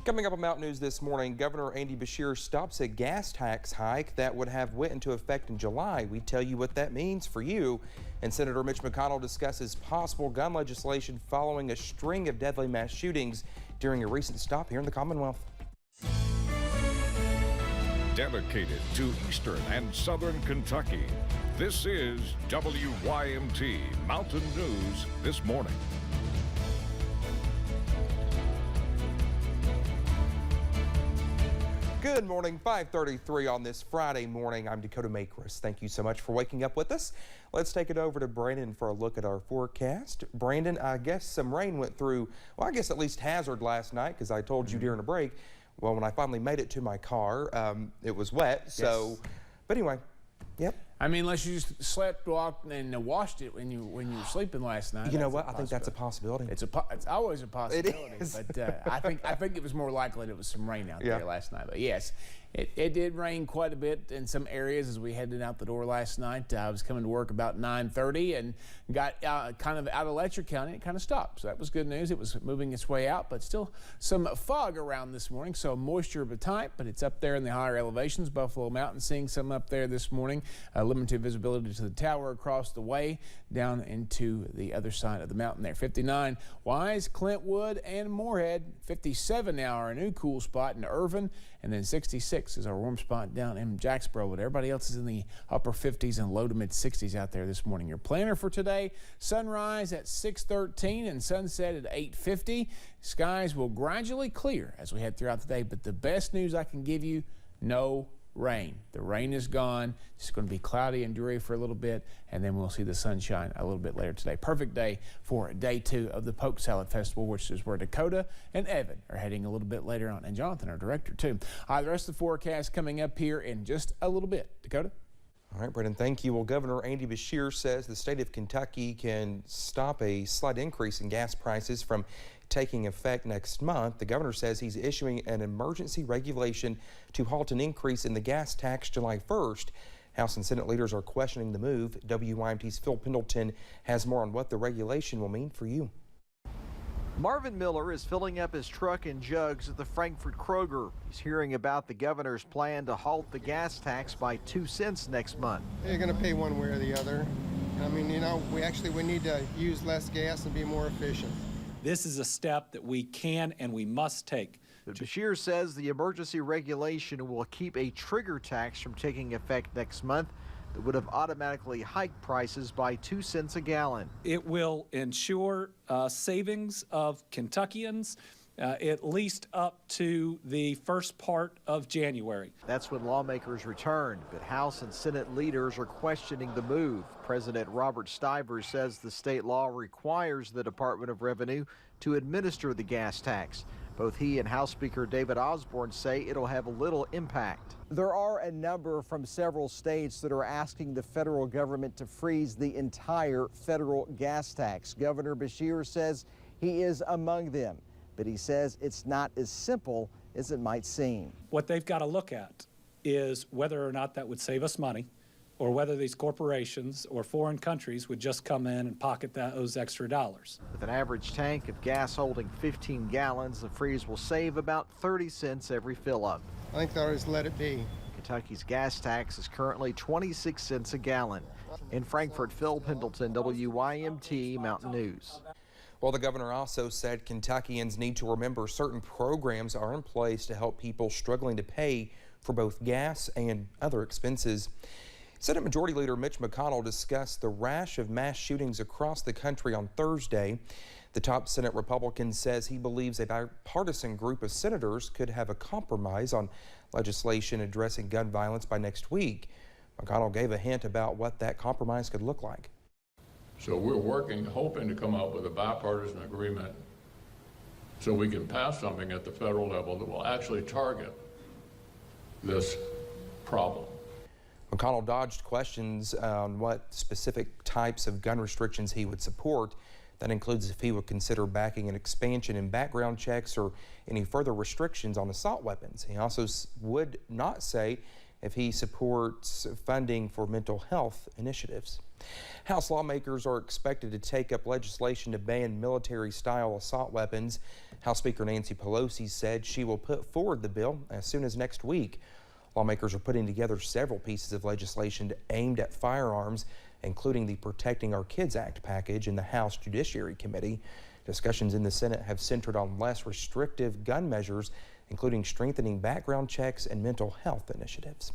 Coming up on Mountain News this morning, Governor Andy Beshear stops a gas tax hike that would have went into effect in July. We tell you what that means for you. And Senator Mitch McConnell discusses possible gun legislation following a string of deadly mass shootings during a recent stop here in the Commonwealth. Dedicated to Eastern and Southern Kentucky, this is WYMT Mountain News this morning. Good morning, 5:33 on this Friday morning. I'm Dakota Makris. Thank you so much for waking up with us. Let's take it over to Brandon for a look at our forecast. Brandon, I guess some rain went through, well, I guess at least Hazard last night, because I told you during a break. Well, when I finally made it to my car, it was wet. So, yes. But anyway, yep. I mean, unless you just slept, walked, and washed it when you were sleeping last night. You know what? I think that's a possibility. It's always a possibility. It is. But I think it was more likely that it was some rain out there last night. But yes, it did rain quite a bit in some areas as we headed out the door last night. I was coming to work about 9:30 and got kind of out of Letcher County. It kind of stopped, so that was good news. It was moving its way out, but still some fog around this morning. So moisture of a type, but it's up there in the higher elevations. Buffalo Mountain, seeing some up there this morning. Limited visibility to the tower across the way down into the other side of the mountain there. 59 Wise, Clintwood, and Moorhead. 57 now our new cool spot in Irvin, and then 66 is our warm spot down in Jacksboro. But everybody else is in the upper 50s and low to mid 60s out there this morning. Your planner for today: sunrise at 6:13 and sunset at 8:50. Skies will gradually clear as we head throughout the day, but the best news I can give you: no rain. The rain is gone. It's going to be cloudy and dreary for a little bit, and then we'll see the sunshine a little bit later today. Perfect day for day 2 of the Poke Salad Festival, which is where Dakota and Evan are heading a little bit later on, and Jonathan, our director, too. The rest of the forecast coming up here in just a little bit. Dakota? All right, Brendan, thank you. Well, Governor Andy Beshear says the state of Kentucky can stop a slight increase in gas prices from taking effect next month. The governor says he's issuing an emergency regulation to halt an increase in the gas tax July 1st. House and Senate leaders are questioning the move. WYMT's Phil Pendleton has more on what the regulation will mean for you. Marvin Miller is filling up his truck and jugs at the Frankfort Kroger. He's hearing about the governor's plan to halt the gas tax by 2 cents next month. They're going to pay one way or the other. I mean, you know, we need to use less gas and be more efficient. This is a step that we can and we must take. But Beshear says the emergency regulation will keep a trigger tax from taking effect next month that would have automatically hiked prices by 2 cents a gallon. It will ensure savings of Kentuckians at least up to the first part of January. That's when lawmakers returned, but House and Senate leaders are questioning the move. President Robert Stivers says the state law requires the Department of Revenue to administer the gas tax. Both he and House Speaker David Osborne say it'll have little impact. There are a number from several states that are asking the federal government to freeze the entire federal gas tax. Governor Beshear says he is among them, but he says it's not as simple as it might seem. What they've got to look at is whether or not that would save us money, or whether these corporations or foreign countries would just come in and pocket those extra dollars. With an average tank of gas holding 15 gallons, the freeze will save about 30 cents every fill-up. I think they'll just let it be. Kentucky's gas tax is currently 26 cents a gallon. In Frankfort, Phil Pendleton, WYMT Mountain News. Well, the governor also said Kentuckians need to remember certain programs are in place to help people struggling to pay for both gas and other expenses. Senate Majority Leader Mitch McConnell discussed the rash of mass shootings across the country on Thursday. The top Senate Republican says he believes a bipartisan group of senators could have a compromise on legislation addressing gun violence by next week. McConnell gave a hint about what that compromise could look like. So we're working, hoping to come up with a bipartisan agreement so we can pass something at the federal level that will actually target this problem. McConnell dodged questions on what specific types of gun restrictions he would support. That includes if he would consider backing an expansion in background checks or any further restrictions on assault weapons. He also would not say if he supports funding for mental health initiatives. House lawmakers are expected to take up legislation to ban military-style assault weapons. House Speaker Nancy Pelosi said she will put forward the bill as soon as next week. Lawmakers are putting together several pieces of legislation aimed at firearms, including the Protecting Our Kids Act package in the House Judiciary Committee. Discussions in the Senate have centered on less restrictive gun measures, including strengthening background checks and mental health initiatives.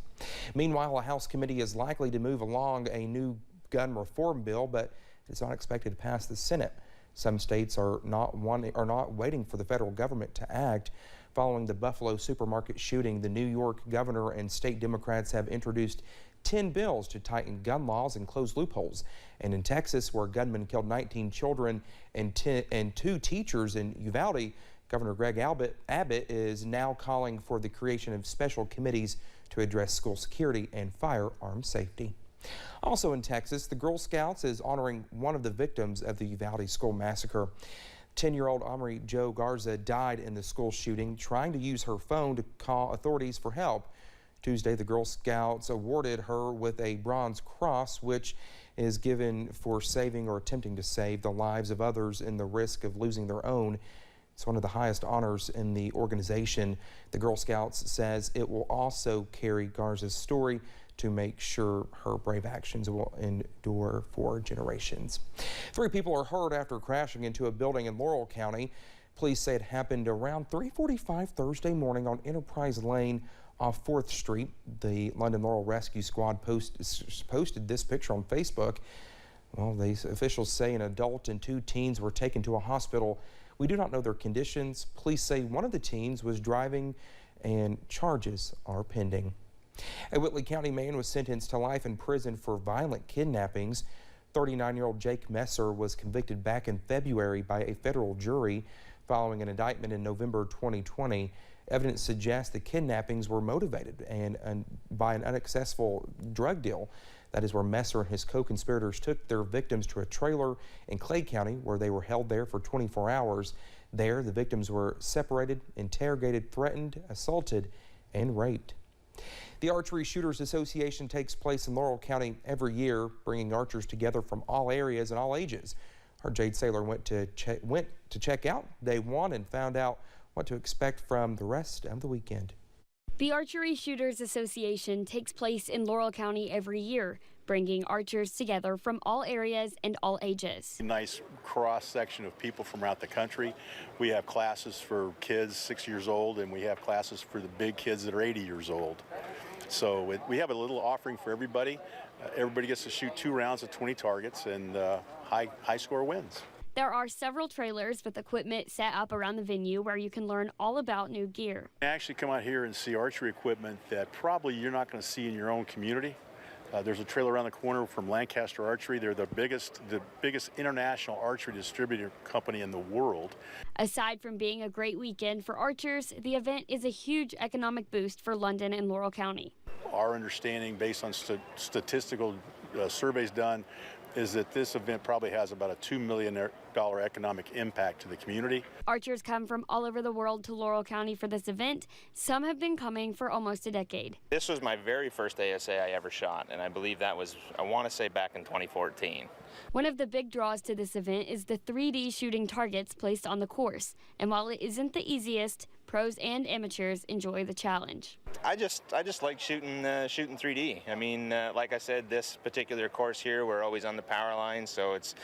Meanwhile, a House committee is likely to move along a new gun reform bill, but it's not expected to pass the Senate. Some states are not waiting for the federal government to act. Following the Buffalo supermarket shooting, the New York governor and state Democrats have introduced 10 bills to tighten gun laws and close loopholes. And in Texas, where gunmen killed 19 children and 2 teachers in Uvalde, Governor Greg Abbott is now calling for the creation of special committees to address school security and firearm safety. Also in Texas, the Girl Scouts is honoring one of the victims of the Uvalde school massacre. 10-year-old Omri Jo Garza died in the school shooting trying to use her phone to call authorities for help. Tuesday, the Girl Scouts awarded her with a Bronze Cross, which is given for saving or attempting to save the lives of others in the risk of losing their own. It's one of the highest honors in the organization. The Girl Scouts says it will also carry Garza's story to make sure her brave actions will endure for generations. 3 people are hurt after crashing into a building in Laurel County. Police say it happened around 3:45 Thursday morning on Enterprise Lane off 4th Street. The London Laurel Rescue Squad posted this picture on Facebook. Well, these officials say an adult and 2 teens were taken to a hospital. We do not know their conditions. Police say one of the teens was driving and charges are pending. A Whitley County man was sentenced to life in prison for violent kidnappings. 39-year-old Jake Messer was convicted back in February by a federal jury following an indictment in November 2020. Evidence suggests the kidnappings were motivated by an unsuccessful drug deal. That is where Messer and his co-conspirators took their victims to a trailer in Clay County, where they were held there for 24 hours. There, the victims were separated, interrogated, threatened, assaulted, and raped. The Archery Shooters Association takes place in Laurel County every year, bringing archers together from all areas and all ages. Our Jade Saylor went to check out day 1 and found out what to expect from the rest of the weekend. The Archery Shooters Association takes place in Laurel County every year, bringing archers together from all areas and all ages. A nice cross-section of people from around the country. We have classes for kids 6 years old, and we have classes for the big kids that are 80 years old. So we have a little offering for everybody. Everybody gets to shoot 2 rounds at 20 targets, and high score wins. There are several trailers with equipment set up around the venue where you can learn all about new gear. I actually come out here and see archery equipment that probably you're not going to see in your own community. There's a trailer around the corner from Lancaster Archery. They're the biggest international archery distributor company in the world. Aside from being a great weekend for archers, the event is a huge economic boost for London and Laurel County. Our understanding, based on statistical surveys done, is that this event probably has about a $2 million economic impact to the community. Archers come from all over the world to Laurel County for this event. Some have been coming for almost a decade. This was my very first ASA I ever shot, and I believe that was, I want to say, back in 2014. One of the big draws to this event is the 3D shooting targets placed on the course. And while it isn't the easiest, pros and amateurs enjoy the challenge. I just like shooting 3D. I mean, like I said, this particular course here, we're always on the power line, so it's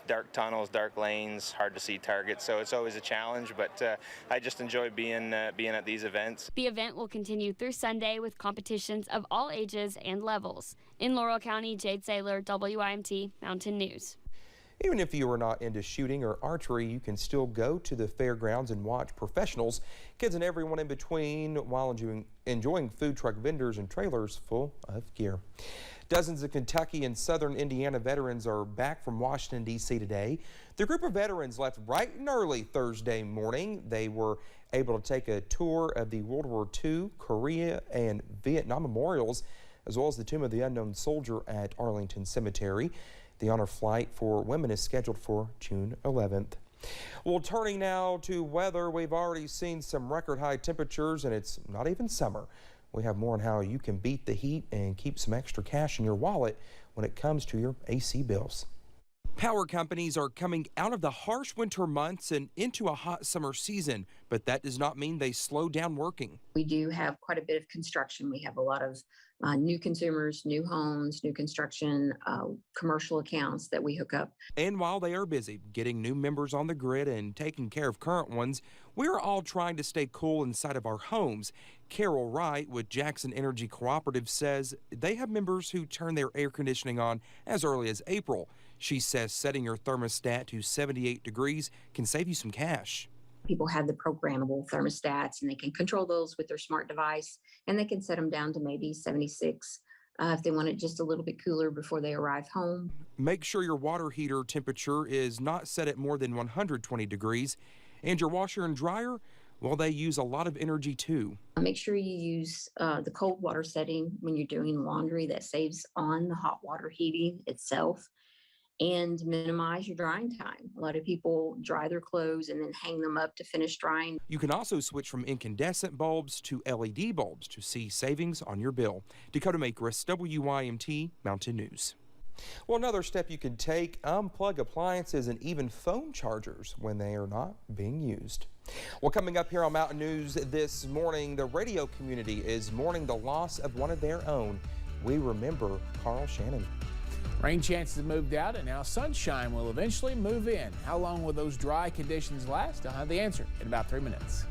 dark tunnels, dark lanes, hard to see targets, so it's always a challenge. But I just enjoy being at these events. The event will continue through Sunday with competitions of all ages and levels. In Laurel County, Jade Saylor, WIMT Mountain News. Even if you are not into shooting or archery, you can still go to the fairgrounds and watch professionals, kids and everyone in between, while enjoying food truck vendors and trailers full of gear. Dozens of Kentucky and Southern Indiana veterans are back from Washington, D.C. today. The group of veterans left bright and early Thursday morning. They were able to take a tour of the World War II, Korea, and Vietnam memorials, as well as the Tomb of the Unknown Soldier at Arlington Cemetery. The honor flight for women is scheduled for June 11th. Well, turning now to weather, we've already seen some record high temperatures, and it's not even summer. We have more on how you can beat the heat and keep some extra cash in your wallet when it comes to your AC bills. Power companies are coming out of the harsh winter months and into a hot summer season, but that does not mean they slow down working. We do have quite a bit of construction. We have a lot of new consumers, new homes, new construction, commercial accounts that we hook up. And while they are busy getting new members on the grid and taking care of current ones, we're all trying to stay cool inside of our homes. Carol Wright with Jackson Energy Cooperative says they have members who turn their air conditioning on as early as April. She says setting your thermostat to 78 degrees can save you some cash. People have the programmable thermostats and they can control those with their smart device, and they can set them down to maybe 76 if they want it just a little bit cooler before they arrive home. Make sure your water heater temperature is not set at more than 120 degrees. And your washer and dryer, well, they use a lot of energy too. Make sure you use the cold water setting when you're doing laundry. That saves on the hot water heating itself. And minimize your drying time. A lot of people dry their clothes and then hang them up to finish drying. You can also switch from incandescent bulbs to LED bulbs to see savings on your bill. Dakota Makris, WYMT Mountain News. Well, another step you can take, unplug appliances and even phone chargers when they are not being used. Well, coming up here on Mountain News this morning, the radio community is mourning the loss of one of their own. We remember Carl Shannon. Rain chances have moved out, and now sunshine will eventually move in. How long will those dry conditions last? I'll have the answer in about 3 minutes.